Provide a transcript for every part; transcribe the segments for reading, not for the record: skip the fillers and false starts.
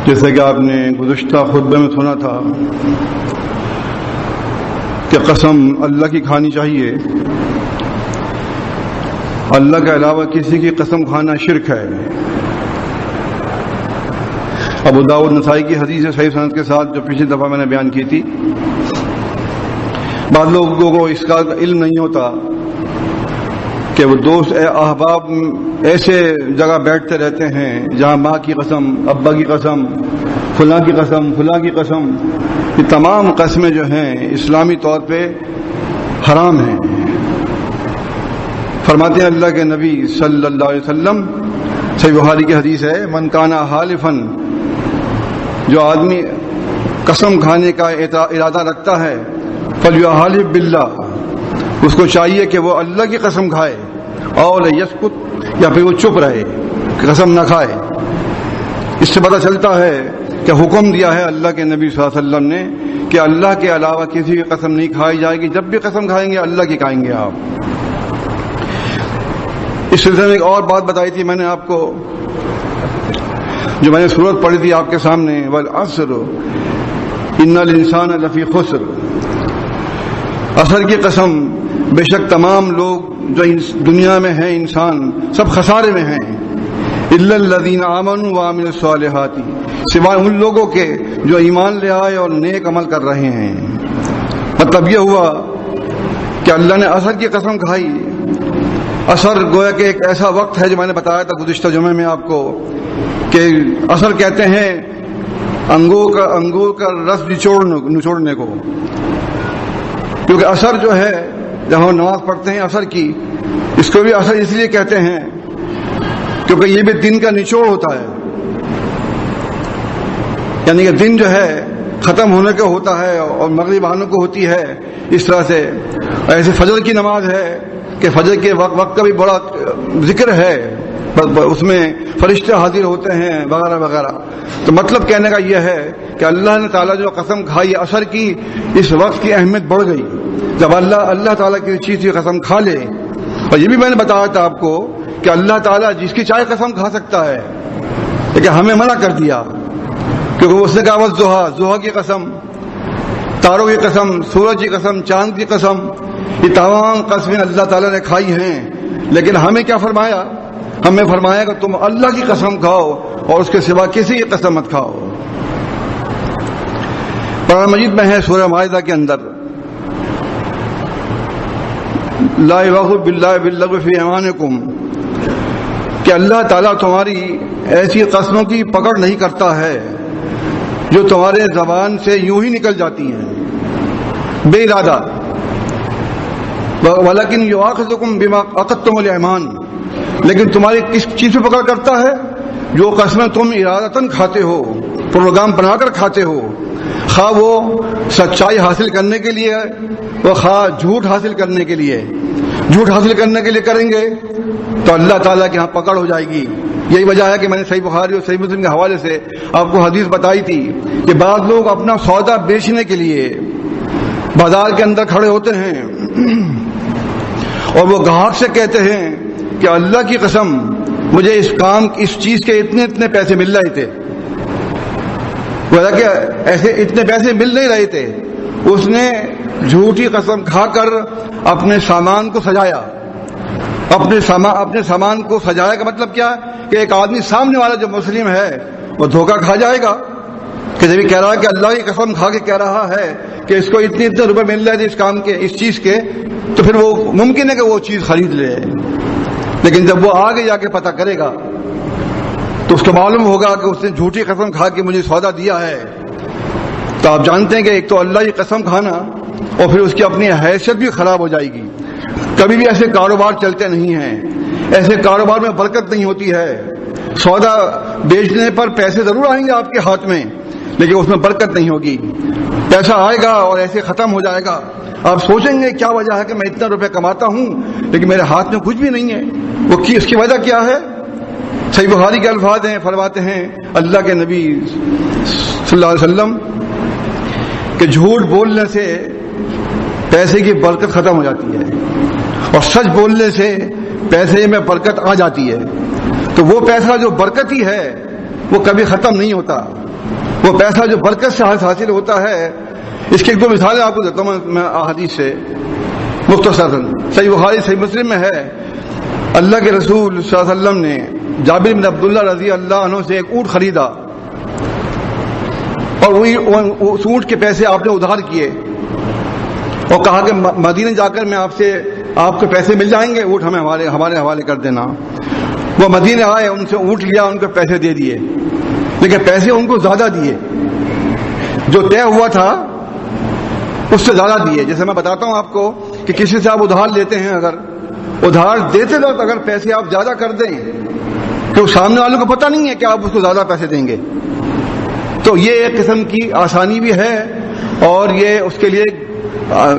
جیسے کہ آپ نے گزشتہ خطبے میں سنا تھا کہ قسم اللہ کی کھانی چاہیے، اللہ کے علاوہ کسی کی قسم کھانا شرک ہے۔ ابو داؤد نسائی کی حدیث صحیح سند کے ساتھ جو پچھلی دفعہ میں نے بیان کی تھی، بعض لوگوں کو اس کا علم نہیں ہوتا کہ وہ دوست احباب ایسے جگہ بیٹھتے رہتے ہیں جہاں ماں کی قسم، ابا کی قسم، فلاں کی قسم، فلاں کی قسم، یہ تمام قسمیں جو ہیں اسلامی طور پہ حرام ہیں۔ فرماتے ہیں اللہ کے نبی صلی اللہ علیہ وسلم، صحیح بخاری کی حدیث ہے، من کانا حالفن، جو آدمی قسم کھانے کا ارادہ رکھتا ہے، فلیحلف باللہ، اس کو چاہیے کہ وہ اللہ کی قسم کھائے، اور یسکت، یا پھر وہ چپ رہے، قسم نہ کھائے۔ اس سے پتہ چلتا ہے کہ حکم دیا ہے اللہ کے نبی صلی اللہ علیہ وسلم نے کہ اللہ کے علاوہ کسی کی قسم نہیں کھائی جائے گی، جب بھی قسم کھائیں گے اللہ کی کھائیں گے آپ۔ اس سلسلے میں ایک اور بات بتائی تھی میں نے آپ کو، جو میں نے سورت پڑھی تھی آپ کے سامنے، والعصر ان الانسان لفی خسر، عصر کی قسم، بے شک تمام لوگ جو دنیا میں ہیں انسان سب خسارے میں ہیں، الا الذین آمنوا وعملوا الصالحات، سوائے ان لوگوں کے جو ایمان لے آئے اور نیک عمل کر رہے ہیں۔ مطلب یہ ہوا کہ اللہ نے عصر کی قسم کھائی۔ عصر گویا کہ ایک ایسا وقت ہے جو میں نے بتایا تھا گزشتہ جمعے میں آپ کو، کہ عصر کہتے ہیں انگور کا رس نچوڑنے کو، کیونکہ عصر جو ہے جب ہم نماز پڑھتے ہیں عصر کی، اس کو بھی عصر اس لیے کہتے ہیں کیونکہ یہ بھی دن کا نچوڑ ہوتا ہے، یعنی کہ دن جو ہے ختم ہونے کا ہوتا ہے اور مغرب آنے کو ہوتی ہے۔ اس طرح سے ایسے فجر کی نماز ہے کہ فجر کے وقت کا بھی بڑا ذکر ہے، اس میں فرشتے حاضر ہوتے ہیں وغیرہ وغیرہ۔ تو مطلب کہنے کا یہ ہے کہ اللہ نے تعالیٰ جو قسم کھائی عصر کی، اس وقت کی اہمیت بڑھ گئی جب اللہ تعالیٰ کی چیز کی قسم کھا لے۔ اور یہ بھی میں نے بتایا تھا آپ کو کہ اللہ تعالیٰ جس کی چاہے قسم کھا سکتا ہے، لیکن ہمیں منع کر دیا، کیونکہ اس نے کہا والضحیٰ کی قسم، تاروں کی قسم، سورج کی قسم، چاند کی قسم، یہ تمام قسمیں اللہ تعالیٰ نے کھائی ہیں، لیکن ہمیں کیا فرمایا؟ ہمیں فرمایا کہ تم اللہ کی قسم کھاؤ اور اس کے سوا کسی کی قسم مت کھاؤ۔ قرآن مجید میں ہے سورہ مائدہ کے اندر، لا یؤاخذ باللہ باللغو فی ایمانکم، کہ اللہ تعالیٰ تمہاری ایسی قسموں کی پکڑ نہیں کرتا ہے جو تمہارے زبان سے یوں ہی نکل جاتی ہیں بے ارادہ، ولیکن یؤاخذکم بما عقدتم الایمان، لیکن تمہاری کس چیز پہ پکڑ کرتا ہے؟ جو قسمیں تم ارادتاً کھاتے ہو، پروگرام بنا کر کھاتے ہو، خواہ وہ سچائی حاصل کرنے کے لیے وہ خواہ جھوٹ حاصل کرنے کے لیے، جھوٹ حاصل کرنے کے لیے کریں گے تو اللہ تعالیٰ کے ہاں پکڑ ہو جائے گی۔ یہی وجہ ہے کہ میں نے صحیح بخاری اور صحیح مسلم کے حوالے سے آپ کو حدیث بتائی تھی کہ بعض لوگ اپنا سودا بیچنے کے لیے بازار کے اندر کھڑے ہوتے ہیں اور وہ گاہک سے کہتے ہیں کہ اللہ کی قسم مجھے اس چیز کے اتنے پیسے مل رہے تھے، کہ ایسے اتنے پیسے مل نہیں رہے تھے، اس نے جھوٹی قسم کھا کر اپنے سامان کو سجایا، اپنے سامان کو سجایا کا مطلب کیا کہ ایک آدمی سامنے والا جو مسلم ہے وہ دھوکہ کھا جائے گا کہ جب یہ کہہ رہا ہے کہ اللہ کی قسم کھا کے کہہ رہا ہے کہ اس کو اتنے روپے مل رہے تھے اس کام کے، اس چیز کے، تو پھر وہ ممکن ہے کہ وہ چیز خرید لے، لیکن جب وہ آگے جا کے پتہ کرے گا تو اس کو معلوم ہوگا کہ اس نے جھوٹی قسم کھا کے مجھے سودا دیا ہے۔ تو آپ جانتے ہیں کہ ایک تو اللہ کی قسم کھانا اور پھر اس کی اپنی حیثیت بھی خراب ہو جائے گی۔ کبھی بھی ایسے کاروبار چلتے نہیں ہیں، ایسے کاروبار میں برکت نہیں ہوتی ہے۔ سودا بیچنے پر پیسے ضرور آئیں گے آپ کے ہاتھ میں، لیکن اس میں برکت نہیں ہوگی، پیسہ آئے گا اور ایسے ختم ہو جائے گا۔ آپ سوچیں گے کیا وجہ ہے کہ میں اتنا روپے کماتا ہوں لیکن میرے ہاتھ میں کچھ بھی نہیں ہے، وہ اس کی وجہ کیا ہے؟ صحیح بخاری کے الفاظ ہیں، فرماتے ہیں اللہ کے نبی صلی اللہ علیہ وسلم کہ جھوٹ بولنے سے پیسے کی برکت ختم ہو جاتی ہے اور سچ بولنے سے پیسے میں برکت آ جاتی ہے۔ تو وہ پیسہ جو برکتی ہے وہ کبھی ختم نہیں ہوتا، وہ پیسہ جو برکت سے حاصل ہوتا ہے، اس کی ایک دو مثالیں آپ کو دیتا ہوں میں احادیث سے مختصر. صحیح بخاری صحیح مسلم میں ہے، اللہ کے رسول صلی اللہ علیہ وسلم نے جابر بن عبداللہ رضی اللہ عنہ سے ایک اونٹ خریدا، اور اس اونٹ کے پیسے آپ نے ادھار کیے اور کہا کہ مدینے جا کر میں آپ کے پیسے مل جائیں گے، اونٹ ہمیں ہمارے حوالے کر دینا. وہ مدینے آئے، ان سے اونٹ لیا، ان کو پیسے دے دیے، لیکن پیسے ان کو زیادہ دیے، جو طے ہوا تھا اس سے زیادہ دیے. جیسے میں بتاتا ہوں آپ کو کہ کسی سے آپ ادھار لیتے ہیں، اگر ادھار دیتے وقت اگر پیسے آپ زیادہ کر دیں تو سامنے والوں کو پتہ نہیں ہے کہ آپ اس کو زیادہ پیسے دیں گے، تو یہ ایک قسم کی آسانی بھی ہے، اور یہ اس کے لیے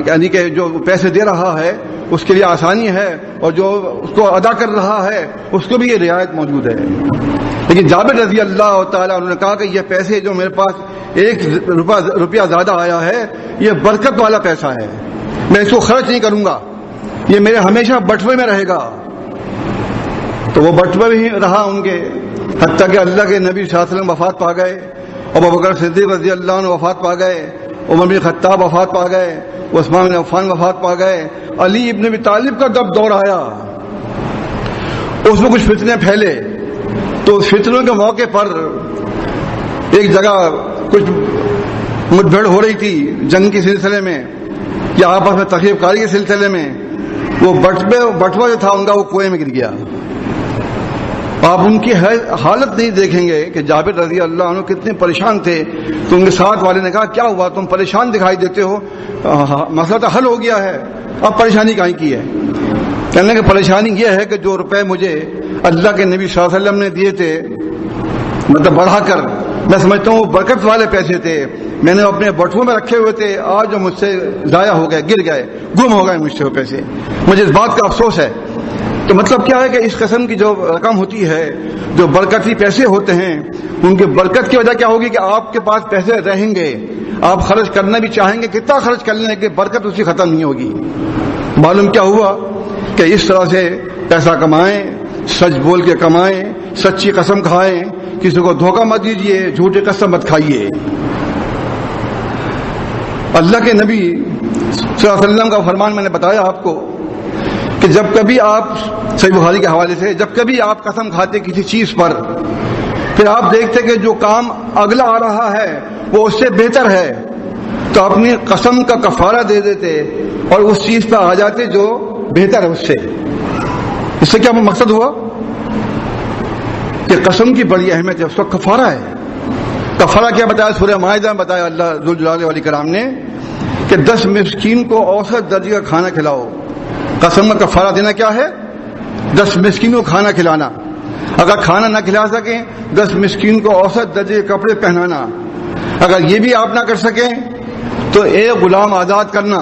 یعنی کہ جو پیسے دے رہا ہے اس کے لیے آسانی ہے، اور جو اس کو ادا کر رہا ہے اس کو بھی یہ رعایت موجود ہے. لیکن جابر رضی اللہ تعالیٰ انہوں نے کہا کہ یہ پیسے جو میرے پاس 1 روپیہ زیادہ آیا ہے، یہ برکت والا پیسہ ہے، میں اس کو خرچ نہیں کروں گا، یہ میرے ہمیشہ بٹوے میں رہے گا. تو وہ بٹوے میں ہی رہا ان کے، حتیٰ کہ اللہ کے نبی صلی اللہ علیہ وسلم وفات پا گئے، ابوبکر صدیق رضی اللہ عنہ وفات پا گئے، عمر بن خطاب وفات پا گئے، عثمان بن عفان وفات پا گئے، علی ابن ابی طالب کا جب دور آیا اس میں کچھ فتنے پھیلے، تو فتنوں کے موقع پر ایک جگہ کچھ مٹ بھیڑ ہو رہی تھی جنگ کے سلسلے میں یا آپس میں تخریب کاری کے سلسلے میں، وہ بٹوا جو تھا ان کا وہ کنویں میں گر گیا. آپ ان کی حالت نہیں دیکھیں گے کہ جابر رضی اللہ عنہ کتنے پریشان تھے. تو ان کے ساتھ والے نے کہا کیا ہوا، تم پریشان دکھائی دیتے ہو، مسئلہ تو حل ہو گیا ہے، اب پریشانی کہیں کی ہے. کہنے کہ پریشانی یہ ہے کہ جو روپے مجھے اللہ کے نبی صلی اللہ علیہ وسلم نے دیے تھے، مطلب بڑھا کر، میں سمجھتا ہوں وہ برکت والے پیسے تھے، میں نے اپنے بٹووں میں رکھے ہوئے تھے، آج جو مجھ سے ضائع ہو گئے، گر گئے، گم ہو گئے مجھ سے وہ پیسے، مجھے اس بات کا افسوس ہے. تو مطلب کیا ہے کہ اس قسم کی جو رقم ہوتی ہے، جو برکتی پیسے ہوتے ہیں، ان کی برکت کی وجہ کیا ہوگی کہ آپ کے پاس پیسے رہیں گے، آپ خرچ کرنا بھی چاہیں گے، کتنا خرچ کر لیں کہ برکت اس کی ختم نہیں ہوگی. معلوم کیا ہوا کہ اس طرح سے پیسہ کمائیں، سچ بول کے کمائیں، سچی قسم کھائیں، کسی کو دھوکہ مت دیجیے، جھوٹی قسم مت کھائیے. اللہ کے نبی صلی اللہ علیہ وسلم کا فرمان میں نے بتایا آپ کو کہ جب کبھی آپ، صحیح بخاری کے حوالے سے، جب کبھی آپ قسم کھاتے کسی چیز پر، پھر آپ دیکھتے کہ جو کام اگلا آ رہا ہے وہ اس سے بہتر ہے، تو اپنی قسم کا کفارہ دے دیتے اور اس چیز پر آ جاتے جو بہتر ہے اس سے. اس سے کیا مقصد ہوا کہ قسم کی بڑی اہمیت ہے، اس کا کفارہ ہے. کفارہ کیا بتایا سورہ مائدہ میں بتایا اللہ ذوالجلال والاکرام نے کہ 10 مسکین کو اوسط درجے کا کھانا کھلاؤ. قسم کا کفارہ دینا کیا ہے؟ 10 مسکینوں کو کھانا کھلانا. اگر کھانا نہ کھلا سکیں 10 مسکین کو اوسط درجے کے کپڑے پہنانا. اگر یہ بھی آپ نہ کر سکیں تو ایک غلام آزاد کرنا.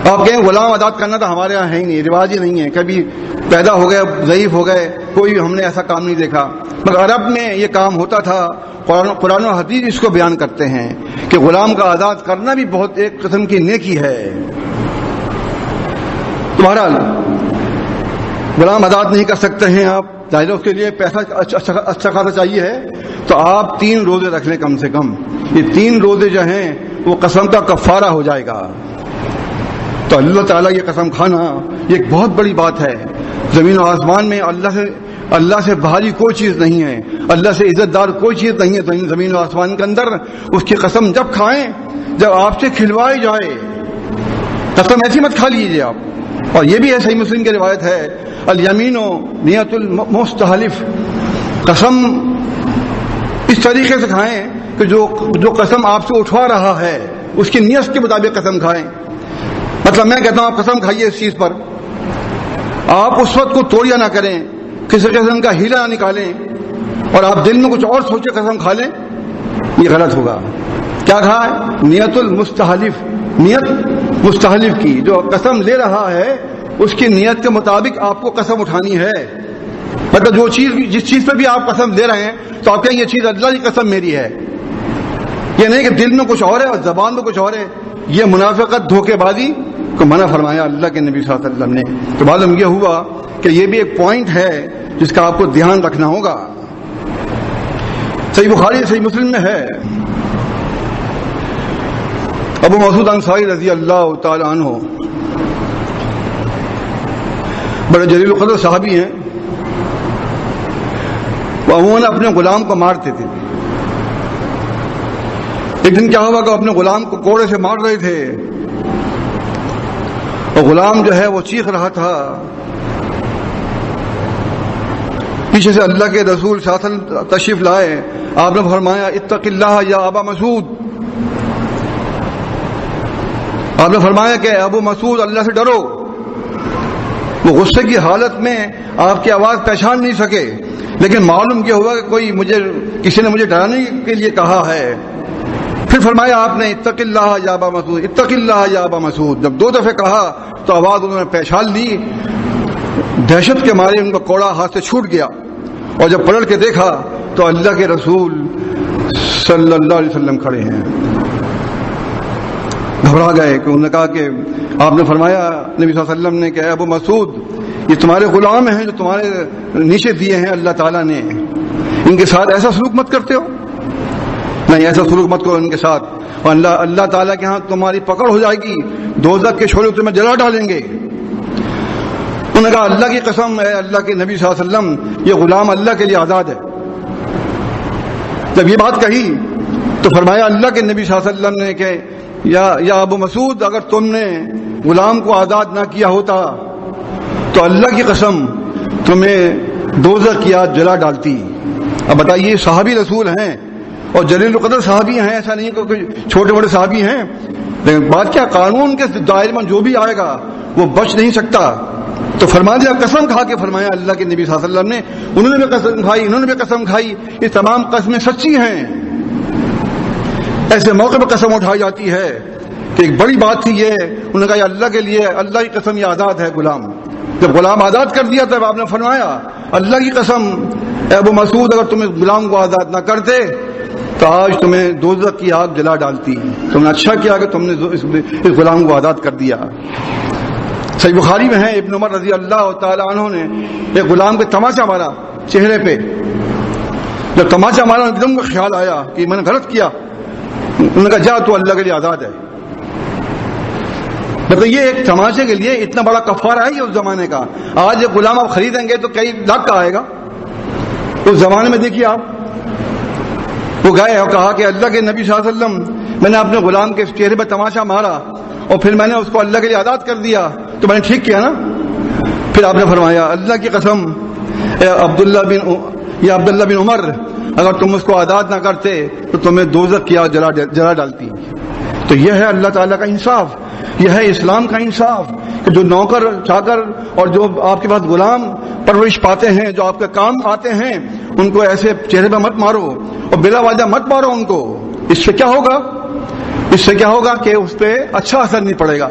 آپ کہیں غلام آزاد کرنا تو ہمارے یہاں ہے ہی نہیں، رواج ہی نہیں ہے، کبھی پیدا ہو گئے ضعیف ہو گئے، کوئی ہم نے ایسا کام نہیں دیکھا. مگر عرب میں یہ کام ہوتا تھا. قرآن و حدیث اس کو بیان کرتے ہیں کہ غلام کا آزاد کرنا بھی بہت ایک قسم کی نیکی ہے. بہرحال غلام آزاد نہیں کر سکتے ہیں آپ، ظاہر اس کے لیے پیسہ اچھا خاصا چاہیے ہے، تو آپ 3 روزے رکھ لیں کم سے کم. یہ 3 روزے جو ہیں وہ قسم کا کفارہ ہو جائے گا. تو اللہ تعالیٰ یہ قسم کھانا یہ ایک بہت بڑی بات ہے. زمین و آسمان میں اللہ سے بھاری کوئی چیز نہیں ہے، اللہ سے عزت دار کوئی چیز نہیں ہے زمین و آسمان کے اندر. اس کی قسم جب کھائیں جب آپ سے کھلوائی جائے، قسم ایسی مت کھا لیجیے آپ. اور یہ بھی ہے صحیح مسلم کی روایت ہے، الیمین نیت المستحلف، قسم اس طریقے سے کھائیں کہ جو قسم آپ سے اٹھوا رہا ہے اس کی نیت کے مطابق قسم کھائیں. مطلب میں کہتا ہوں آپ قسم کھائیے اس چیز پر، آپ اس وقت کو توڑیا نہ کریں، کسی قسم کا ہیلا نہ نکالیں اور آپ دل میں کچھ اور سوچ کے قسم کھا لیں، یہ غلط ہوگا. کیا کہا ہے؟ نیت المستحلف، نیت مستحلف کی، جو قسم لے رہا ہے اس کی نیت کے مطابق آپ کو قسم اٹھانی ہے. مطلب جس چیز پہ بھی آپ قسم لے رہے ہیں تو آپ کہیں یہ چیز اللہ کی قسم میری ہے. یہ نہیں کہ دل میں کچھ اور ہے اور زبان میں کچھ اور ہے. یہ منافقت، دھوکے بازی کو منع فرمایا اللہ کے نبی صلی اللہ علیہ وسلم نے. تو معلوم یہ ہوا کہ یہ بھی ایک پوائنٹ ہے جس کا آپ کو دھیان رکھنا ہوگا. صحیح بخاری صحیح مسلم میں ہے، ابو مسعود انصاری رضی اللہ تعالی عنہ بڑے جلیل القدر صحابی ہیں، وہ عموماً اپنے غلام کو مارتے تھے۔ ایک دن کیا ہوا کہ اپنے غلام کو کوڑے سے مار رہے تھے، اور غلام جو ہے وہ چیخ رہا تھا۔ پیچھے سے اللہ کے رسول صلی اللہ علیہ وسلم تشریف لائے، آپ نے فرمایا اتق اللہ یا ابا مسعود، آپ نے فرمایا کہ ابو مسعود اللہ سے ڈرو۔ وہ غصے کی حالت میں آپ کی آواز پہچان نہیں سکے، لیکن معلوم کیا ہوا کہ کسی نے مجھے ڈرانے کے لیے کہا ہے۔ پھر فرمایا آپ نے اتق اللہ یا ابا مسعود، اتق اللہ یا ابا مسعود۔ جب 2 دفعہ کہا تو آواز انہوں نے پہچان لی، دہشت کے مارے ان کا کوڑا ہاتھ سے چھوٹ گیا، اور جب پلٹ کے دیکھا تو اللہ کے رسول صلی اللہ علیہ وسلم کھڑے ہیں۔ گھبرا گئے کہ انہوں نے کہا کہ آپ نے فرمایا نبی صلی اللہ علیہ وسلم نے کہ ابو مسعود یہ تمہارے غلام ہیں جو تمہارے نیچے دیے ہیں اللہ تعالیٰ نے، ان کے ساتھ ایسا سلوک مت کرتے ہو، نہیں ایسا سلوک مت کرو ان کے ساتھ، اور اللہ تعالیٰ کے ہاں تمہاری پکڑ ہو جائے گی، دوزخ کے شعلے تمہیں جلا ڈالیں گے۔ انہوں نے کہا اللہ کی قسم ہے اللہ کے نبی صلی اللہ علیہ وسلم یہ غلام اللہ کے لیے آزاد ہے۔ جب یہ بات کہی تو فرمایا اللہ کے نبی صلی اللہ علیہ وسلم نے کہ یا ابو مسعود اگر تم نے غلام کو آزاد نہ کیا ہوتا تو اللہ کی قسم تمہیں دوزخ کی آگ جلا ڈالتی۔ اب بتائیے صحابی رسول ہیں اور جلیل القدر صحابی ہیں، ایسا نہیں کہ کوئی چھوٹے بڑے صحابی ہیں، لیکن بات کیا قانون کے دائرے میں جو بھی آئے گا وہ بچ نہیں سکتا۔ تو فرما دیا، قسم کھا کے فرمایا اللہ کے نبی صلی اللہ علیہ وسلم نے، انہوں نے بھی قسم کھائی، انہوں نے بھی قسم کھائی، یہ تمام قسمیں سچی ہیں۔ ایسے موقع پہ قسم اٹھائی جاتی ہے کہ ایک بڑی بات تھی یہ، انہوں نے کہا یہ اللہ کے لیے، اللہ کی قسم یہ آزاد ہے غلام۔ جب غلام آزاد کر دیا تب آپ نے فرمایا اللہ کی قسم اے ابو مسعود اگر تمہیں غلام کو آزاد نہ کرتے تو آج تمہیں دوزخ کی آگ جلا ڈالتی، تم نے اچھا کیا کہ تم نے اس غلام کو آزاد کر دیا۔ صحیح بخاری میں ہے ابن عمر رضی اللہ تعالی عنہ نے ایک غلام کو تماچا مارا چہرے پہ، جب تماچا مارا ایک دم کو خیال آیا کہ میں نے غلط کیا، انہوں نے کہا جا تو اللہ کے لیے آزاد ہے۔ مطلب یہ ایک تماچے کے لیے اتنا بڑا کفارہ ہے یہ اس زمانے کا۔ آج یہ غلام آپ خریدیں گے تو کئی لاکھ کا آئے گا، اس زمانے میں دیکھیے آپ، وہ گئے اور کہا کہ اللہ کے نبی صلی اللہ علیہ وسلم میں نے اپنے غلام کے چہرے پہ تماشا مارا اور پھر میں نے اس کو اللہ کے لیے آزاد کر دیا تو میں نے ٹھیک کیا نا۔ پھر آپ نے فرمایا اللہ کی قسم اے عبداللہ بن عمر اگر تم اس کو آزاد نہ کرتے تو تمہیں دوزخ کی آگ جلا ڈالتی۔ تو یہ ہے اللہ تعالیٰ کا انصاف، یہ ہے اسلام کا انصاف کہ جو نوکر چاکر اور جو آپ کے پاس غلام پرورش پاتے ہیں، جو آپ کے کام آتے ہیں، ان کو ایسے چہرے پہ مت مارو اور بلا وجہ مت مارو ان کو۔ اس سے کیا ہوگا؟ اس سے کیا ہوگا کہ اس پہ اچھا اثر نہیں پڑے گا۔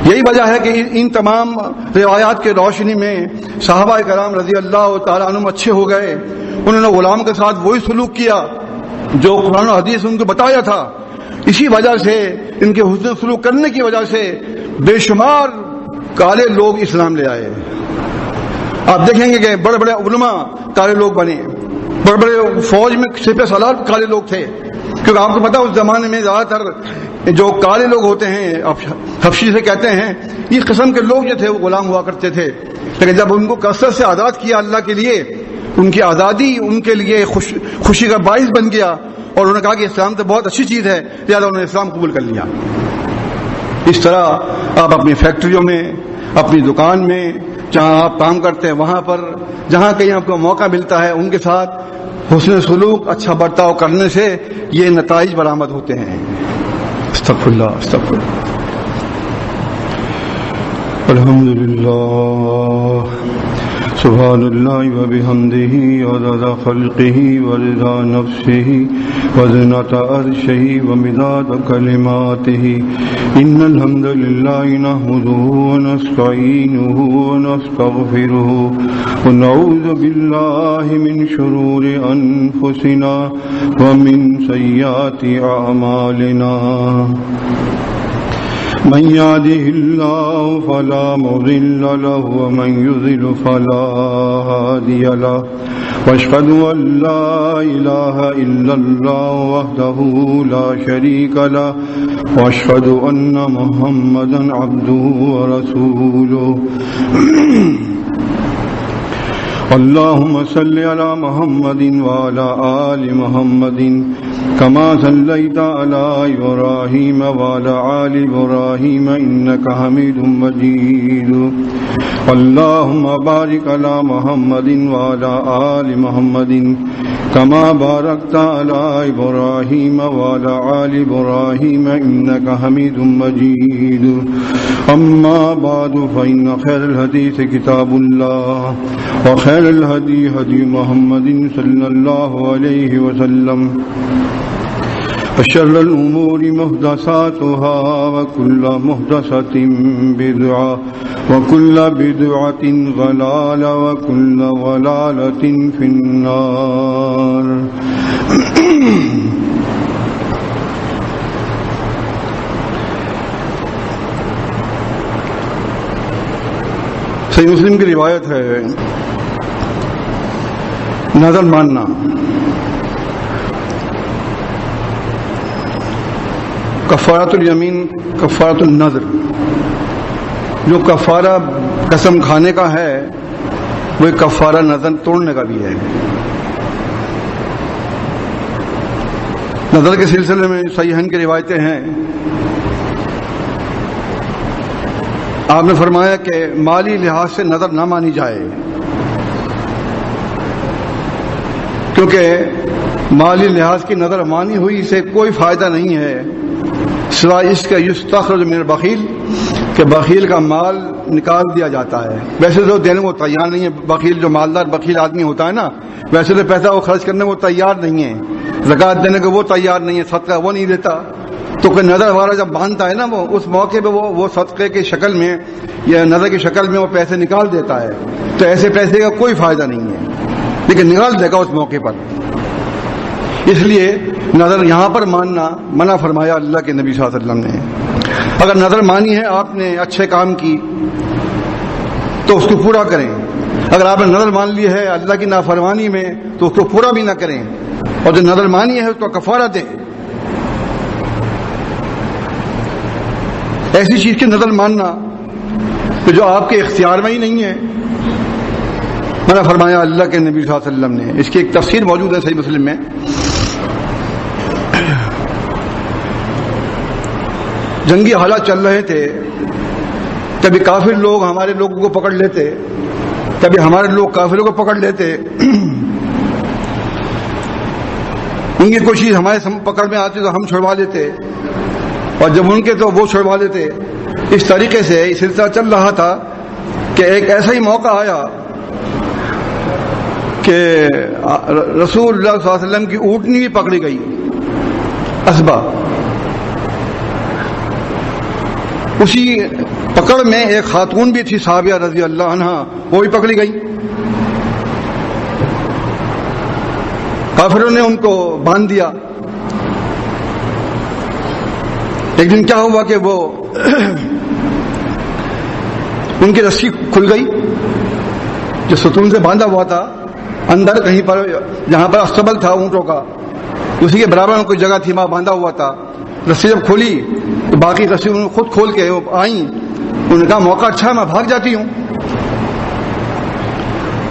یہی وجہ ہے کہ ان تمام روایات کے روشنی میں صحابہ کرام رضی اللہ تعالیٰ عنہم اچھے ہو گئے، انہوں نے غلام کے ساتھ وہی سلوک کیا جو قرآن و حدیث ان کو بتایا تھا۔ اسی وجہ سے ان کے حسن سلوک کرنے کی وجہ سے بے شمار کالے لوگ اسلام لے آئے۔ آپ دیکھیں گے کہ بڑے بڑے علماء کالے لوگ بنے، بڑے بڑے فوج میں سپہ سالار کالے لوگ تھے، کیونکہ آپ کو پتا اس زمانے میں زیادہ تر جو کالے لوگ ہوتے ہیں حبشی سے کہتے ہیں، اس قسم کے لوگ جو تھے وہ غلام ہوا کرتے تھے، لیکن جب ان کو کثرت سے آزاد کیا اللہ کے لیے، ان کی آزادی ان کے لیے خوشی کا باعث بن گیا، اور انہوں نے کہا کہ اسلام تو بہت اچھی چیز ہے، لہٰذا انہوں نے اسلام قبول کر لیا۔ اس طرح آپ اپنی فیکٹریوں میں، اپنی دکان میں، جہاں آپ کام کرتے ہیں وہاں پر، جہاں کہیں آپ کو موقع ملتا ہے ان کے ساتھ حسن سلوک، اچھا برتاؤ کرنے سے یہ نتائج برآمد ہوتے ہیں۔ استغفر اللہ، استغفر اللہ۔ الحمدللہ، سبحان اللہ وبحمدہ عدد خلقہ ورضا نفسہ وزنة عرشہ ومداد کلماتہ۔ ان الحمد للہ نحمدہ ونستعینہ ونستغفرہ ونعوذ باللہ من شرور انفسنا ومن سیئات اعمالنا۔ من يهده الله فلا مضل له ومن يضلل فلا هادي له واشهد ان لا اله الا الله وحده لا شريك له واشهد ان محمدا عبده ورسوله اللهم صل على محمد وعلى آل محمد كما صليت على إبراهيم وعلى آل إبراهيم إنك حميد مجيد اللهم بارك على محمد وعلى آل محمد كما باركت على إبراهيم وعلى آل إبراهيم إنك حميد مجيد أما بعد فإن خير الحديث كتاب الله وخير الهدي هدي محمد صلى الله عليه وسلم وشر الأمور محدثاتها وكل محدثة بدعة وكل بدعة ضلالة وكل ضلالة في النار صحیح مسلم کی روایت ہے نظر ماننا کفارۃ الیمین کفارۃ النذر، جو کفارہ قسم کھانے کا ہے وہ کفارہ نظر توڑنے کا بھی ہے۔ نظر کے سلسلے میں صحیحین کی روایتیں ہیں، آپ نے فرمایا کہ مالی لحاظ سے نظر نہ مانی جائے، کیونکہ مالی لحاظ کی نظر مانی ہوئی سے کوئی فائدہ نہیں ہے سوائے اس کے یستخرج من البخیل کہ بخیل کا مال نکال دیا جاتا ہے۔ ویسے تو دینے کو تیار نہیں ہے، بخیل جو مالدار بخیل آدمی ہوتا ہے نا، ویسے تو پیسہ وہ خرچ کرنے کو تیار نہیں ہے، زکوٰۃ دینے کو وہ تیار نہیں ہے، صدقہ وہ نہیں دیتا، تو کوئی نظر والا جب باندھتا ہے نا وہ اس موقع پہ وہ صدقے کی شکل میں یا نظر کی شکل میں وہ پیسے نکال دیتا ہے، تو ایسے پیسے کا کوئی فائدہ نہیں ہے، لیکن نکال دے گا اس موقع پر۔ اس لیے نظر یہاں پر ماننا منع فرمایا اللہ کے نبی صلی اللہ علیہ وسلم نے۔ اگر نظر مانی ہے آپ نے اچھے کام کی تو اس کو پورا کریں، اگر آپ نے نظر مان لی ہے اللہ کی نافرمانی میں تو اس کو پورا بھی نہ کریں، اور جو نظر مانی ہے اس کو کفارہ دیں۔ ایسی چیز کی نظر ماننا کہ جو آپ کے اختیار میں ہی نہیں ہے، منع فرمایا اللہ کے نبی صلی اللہ علیہ وسلم نے۔ اس کی ایک تفسیر موجود ہے صحیح مسلم میں۔ جنگی حالات چل رہے تھے، کبھی کافر لوگ ہمارے لوگوں کو پکڑ لیتے، کبھی ہمارے لوگ کافروں کو پکڑ لیتے، ان کی کوئی چیز ہمارے پکڑ میں آتی تو ہم چھڑوا لیتے، اور جب ان کے تو وہ چھڑوا لیتے۔ اس طریقے سے یہ سلسلہ چل رہا تھا کہ ایک ایسا ہی موقع آیا کہ رسول اللہ صلی اللہ علیہ وسلم کی اونٹنی بھی پکڑی گئی، اسبا۔ اسی پکڑ میں ایک خاتون بھی تھی صحابیہ رضی اللہ عنہ، وہ بھی پکڑی گئی۔ کافروں نے ان کو باندھ دیا۔ ایک دن کیا ہوا کہ وہ ان کی رسی کھل گئی، جو ستون سے باندھا ہوا تھا، اندر کہیں پر جہاں پر استبل تھا اونٹوں کا، اسی کے برابر میں کوئی جگہ تھی وہاں باندھا ہوا تھا۔ رسی جب کھولی تو باقی رسی انہوں نے خود کھول کے آئیں، انہوں نے کہا موقع اچھا ہے میں بھاگ جاتی ہوں،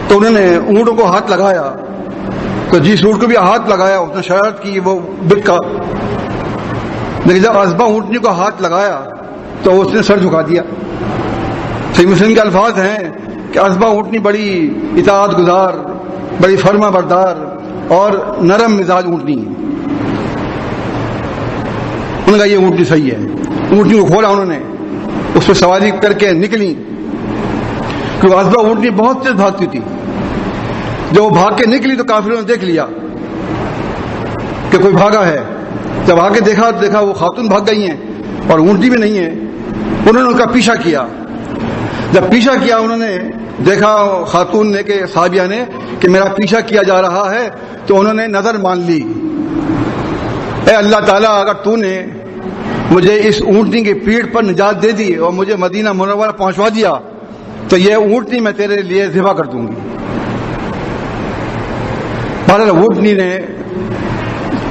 تو انہوں نے اونٹوں کو ہاتھ لگایا، تو جس اونٹ کو بھی ہاتھ لگایا اس نے شرارت کی وہ بکا، لیکن جب اسبا اونٹنی کو ہاتھ لگایا تو اس نے سر جھکا دیا۔ صحیح مسلم کے الفاظ ہیں کہ اسبا اونٹنی بڑی اطاعت گزار، بڑی فرما بردار اور نرم مزاج اونٹنی ہے۔ انہوں نے کہا یہ اونٹنی صحیح ہے، اونٹنی کو کھولا انہوں نے، اس پہ سواری کر کے نکلی، کیونکہ اسبا اونٹنی بہت تیز بھاگتی تھی۔ جب وہ بھاگ کے نکلی تو کافروں نے دیکھ لیا کہ کوئی بھاگا ہے، جب آگے دیکھا وہ خاتون بھاگ گئی ہیں اور اونٹنی بھی نہیں ہے، انہوں نے ان کا پیچھا کیا۔ جب پیچھا کیا انہوں نے دیکھا خاتون نے کہ صحابیہ نے کہ میرا پیچھا کیا جا رہا ہے، تو انہوں نے نظر مان لی، اے اللہ تعالیٰ اگر تو نے مجھے اس اونٹنی کی پیٹھ پر نجات دے دی اور مجھے مدینہ منورہ پہنچوا دیا تو یہ اونٹنی میں تیرے لیے ذبح کر دوں گی۔ بہرحال اونٹنی نے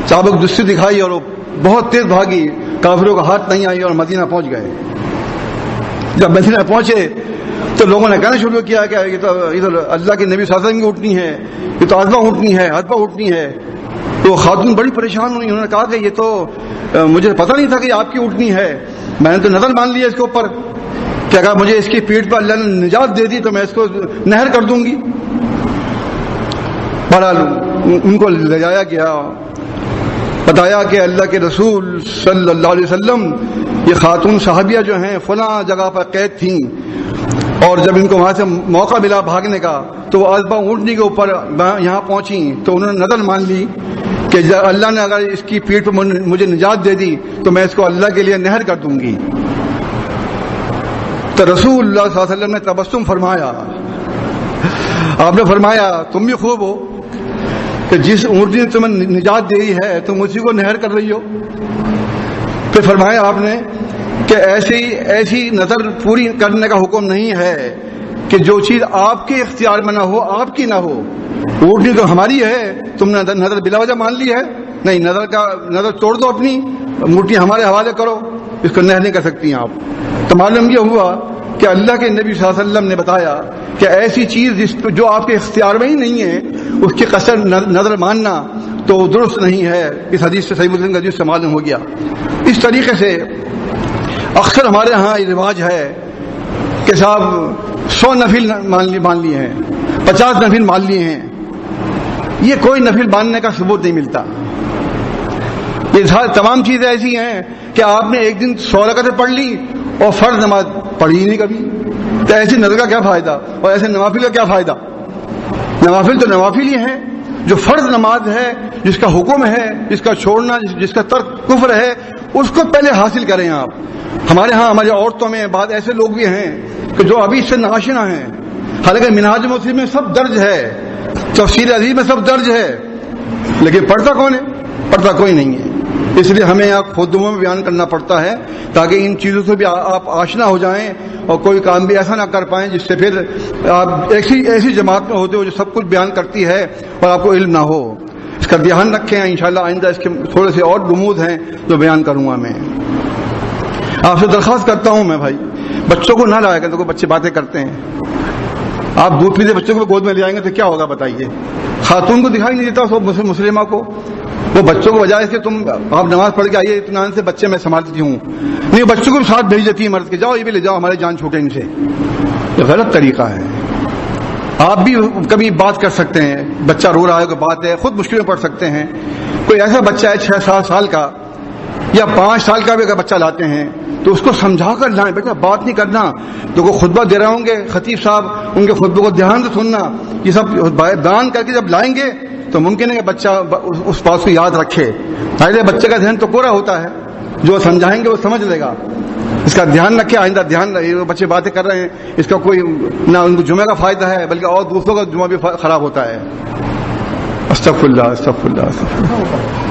چابک دستی دکھائی اور وہ بہت تیز بھاگی، کافروں کا ہاتھ نہیں آئی اور مدینہ پہنچ گئے۔ جب مدینہ پہنچے تو لوگوں نے کہنا شروع کیا کہ یہ تو ادھر اللہ کے نبی صلی اللہ علیہ وسلم کی اونٹنی ہے، یہ تو عذبہ اونٹنی ہے، عذبہ اونٹنی ہے۔ تو خاتون بڑی پریشان ہوئی، انہوں نے کہا کہ یہ تو مجھے پتہ نہیں تھا کہ آپ کی اونٹنی ہے، میں نے تو نظر مان لیا اس کے اوپر کہ اگر مجھے اس کی پیٹھ پر اللہ نے نجات دے دی تو میں اس کو نہر کر دوں گی۔ بہرحال ان کو لے جایا گیا، بتایا کہ اللہ کے رسول صلی اللہ علیہ وسلم یہ خاتون صحابیہ جو ہیں فلاں جگہ پر قید تھیں، اور جب ان کو وہاں سے موقع ملا بھاگنے کا تو وہ عذبہ اونٹنی کے اوپر یہاں پہنچی تو انہوں نے نظر مان لی کہ اللہ نے اگر اس کی پیٹھ پر مجھے نجات دے دی تو میں اس کو اللہ کے لیے نہر کر دوں گی۔ تو رسول اللہ صلی اللہ علیہ وسلم نے تبسم فرمایا، آپ نے فرمایا تم بھی خوب ہو کہ جس اونٹنی نے تمہیں نجات دی ہے تم اسی کو نہر کر رہی ہو۔ پھر فرمایا آپ نے کہ ایسی نظر پوری کرنے کا حکم نہیں ہے کہ جو چیز آپ کے اختیار میں نہ ہو آپ کی نہ ہو۔ اونٹنی تو ہماری ہے، تم نے نظر بلا وجہ مان لی ہے، نہیں، نظر توڑ دو اپنی، اونٹنی ہمارے حوالے کرو، اس کو نہر نہیں کر سکتی آپ۔ تو معلوم یہ ہوا کہ اللہ کے نبی صلی اللہ علیہ وسلم نے بتایا کہ ایسی چیز جو آپ کے اختیار میں ہی نہیں ہے اس کی قصر نظر ماننا تو درست نہیں ہے۔ اس حدیث سے صحیح مسلم کا حدیث سے معلوم ہو گیا۔ اس طریقے سے اکثر ہمارے ہاں یہ رواج ہے کہ صاحب 100 نفل مان لیے ہیں، 50 نفل مان لیے ہیں، یہ کوئی نفل باندھنے کا ثبوت نہیں ملتا۔ یہ تمام چیزیں ایسی ہیں کہ آپ نے ایک دن 100 رکعتیں پڑھ لی اور فرض نماز پڑھی ہی نہیں کبھی، تو ایسی نظر کا کیا فائدہ اور ایسے نوافل کا کیا فائدہ؟ نوافل تو نوافل ہی ہیں، جو فرض نماز ہے، جس کا حکم ہے، جس کا چھوڑنا، جس کا ترک کفر ہے، اس کو پہلے حاصل کریں آپ۔ ہمارے ہاں ہماری عورتوں میں بعض ایسے لوگ بھی ہیں کہ جو ابھی اس سے ناشنا ہیں، حالانکہ منہاج مسلم میں سب درج ہے، تفسیر عزیز میں سب درج ہے، لیکن پڑھتا کون ہے؟ پڑھتا کوئی نہیں ہے۔ اس لیے ہمیں آپ خطبوں میں بیان کرنا پڑتا ہے تاکہ ان چیزوں سے بھی آپ آشنا ہو جائیں اور کوئی کام بھی ایسا نہ کر پائیں جس سے پھر آپ ایسی جماعت میں ہوتے ہو جو سب کچھ بیان کرتی ہے اور آپ کو علم نہ ہو۔ اس کا دھیان رکھیں، انشاءاللہ آئندہ اس کے تھوڑے سے اور رموز ہیں جو بیان کروں گا میں۔ آپ سے درخواست کرتا ہوں میں بھائی، بچوں کو نہ لایا کریں، تو بچے باتیں کرتے ہیں، آپ دودھ پیتے بچوں کو گود میں لے آئیں گے تو کیا ہوگا بتائیے؟ خاتون کو دکھائی نہیں دیتا سب مسلمہ کو، وہ بچوں کو بجائے کہ آپ نماز پڑھ کے آئیے اطمینان سے، بچے میں سنبھالتی ہوں، نہیں بچوں کو بھی ساتھ بھیج دیتی ہے مرد کے، جاؤ یہ بھی لے جاؤ ہمارے جان چھوٹے ان سے۔ یہ غلط طریقہ ہے۔ آپ بھی کبھی بات کر سکتے ہیں، بچہ رو رہا ہے کوئی بات ہے، خود مشکل میں پڑ سکتے ہیں۔ کوئی ایسا بچہ ہے 6-7 سال کا یا 5 سال کا بھی اگر بچہ لاتے ہیں تو اس کو سمجھا کر لائیں، بیٹا بات نہیں کرنا، تو وہ خطبہ دے رہے ہوں گے خطیب صاحب، ان کے خطبے کو دھیان سے سننا، یہ سب بیان کر کے جب لائیں گے تو ممکن ہے کہ بچہ اس بات کو یاد رکھے۔ پہلے بچے کا ذہن تو کوڑا ہوتا ہے، جو سمجھائیں گے وہ سمجھ لے گا۔ اس کا دھیان رکھے، آئندہ دھیان رکھے، بچے باتیں کر رہے ہیں، اس کا کوئی نہ ان کو جمعہ کا فائدہ ہے بلکہ اور دوسروں کا جمعہ بھی خراب ہوتا ہے۔ استغفر اللہ استغفر اللہ استغفر اللہ۔